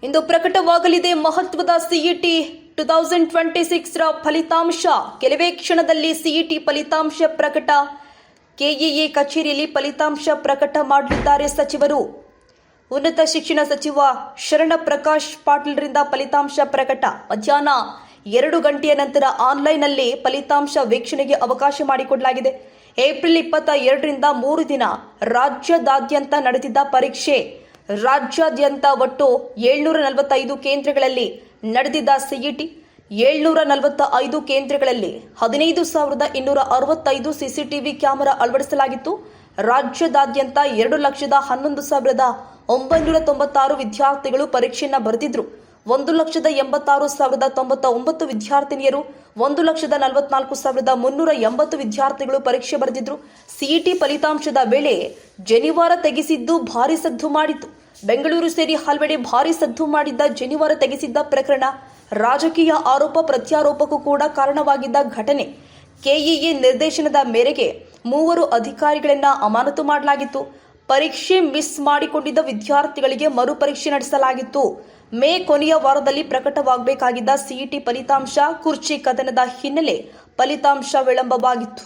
ಇಂದು ಪ್ರಕಟವಾಗಲಿದೆ ಮಹತ್ವದ ಸಿಇಟಿ 2026 ರ ಫಲಿತಾಂಶ. ಕೆಲವೇ ಕ್ಷಣದಲ್ಲಿ ಸಿಇಟಿ ಫಲಿತಾಂಶ ಪ್ರಕಟ. ಕೆಇಎ ಕಚೇರಿಯಲ್ಲಿ ಫಲಿತಾಂಶ ಪ್ರಕಟ ಮಾಡಲಿದ್ದಾರೆ ಸಚಿವರು. ಉನ್ನತ ಶಿಕ್ಷಣ ಸಚಿವ ಶರಣಪ್ರಕಾಶ್ ಪಾಟೀಲ್ರಿಂದ ಫಲಿತಾಂಶ ಪ್ರಕಟ. ಮಧ್ಯಾಹ್ನ 2 ಗಂಟೆಯ ನಂತರ ಆನ್ಲೈನ್ನಲ್ಲಿ ಫಲಿತಾಂಶ ವೀಕ್ಷಣೆಗೆ ಅವಕಾಶ ಮಾಡಿಕೊಡಲಾಗಿದೆ. ಏಪ್ರಿಲ್ 22ರಿಂದ 3 ದಿನ ರಾಜ್ಯದಾದ್ಯಂತ ನಡೆದಿದ್ದ ಪರೀಕ್ಷೆ. ರಾಜ್ಯಾದ್ಯಂತ ಒಟ್ಟು 745 ಕೇಂದ್ರಗಳಲ್ಲಿ ನಡೆದಿದ್ದ ಸಿಇಟಿ 745 ಕೇಂದ್ರಗಳಲ್ಲಿ 15,265 ಸಿಸಿಟಿವಿ ಕ್ಯಾಮೆರಾ ಅಳವಡಿಸಲಾಗಿತ್ತು. ರಾಜ್ಯದಾದ್ಯಂತ 2,11,996 ವಿದ್ಯಾರ್ಥಿಗಳು ಪರೀಕ್ಷೆಯನ್ನು ಬರೆದಿದ್ರು. 1,86,099 ವಿದ್ಯಾರ್ಥಿನಿಯರು, 1,44,380 ವಿದ್ಯಾರ್ಥಿಗಳು ಪರೀಕ್ಷೆ ಬರೆದಿದ್ರು. ಸಿಇಟಿ ಫಲಿತಾಂಶದ ವೇಳೆ ಜನಿವಾರ ತೆಗೆಸಿದ್ದು ಭಾರಿ ಸದ್ದು ಮಾಡಿತ್ತು. ಬೆಂಗಳೂರು ಸೇರಿ ಹಲವೆಡೆ ಭಾರಿ ಸದ್ದು ಮಾಡಿದ್ದ ಜನಿವಾರ ತೆಗೆಸಿದ್ದ ಪ್ರಕರಣ ರಾಜಕೀಯ ಆರೋಪ ಪ್ರತ್ಯಾರೋಪಕ್ಕೂ ಕೂಡ ಕಾರಣವಾಗಿದ್ದ ಘಟನೆ. ಕೆಇಎ ನಿರ್ದೇಶನದ ಮೇರೆಗೆ 3 ಅಧಿಕಾರಿಗಳನ್ನ ಅಮಾನತು ಮಾಡಲಾಗಿತ್ತು. ಪರೀಕ್ಷೆ ಮಿಸ್ ಮಾಡಿಕೊಂಡಿದ್ದ ವಿದ್ಯಾರ್ಥಿಗಳಿಗೆ ಮರುಪರೀಕ್ಷೆ ನಡೆಸಲಾಗಿತ್ತು. ಮೇ ಕೊನೆಯ ವಾರದಲ್ಲಿ ಪ್ರಕಟವಾಗಬೇಕಾಗಿದ್ದ ಸಿಇಟಿ ಫಲಿತಾಂಶ ಕುರ್ಚಿ ಕದನದ ಹಿನ್ನೆಲೆ ಫಲಿತಾಂಶ ವಿಳಂಬವಾಗಿತ್ತು.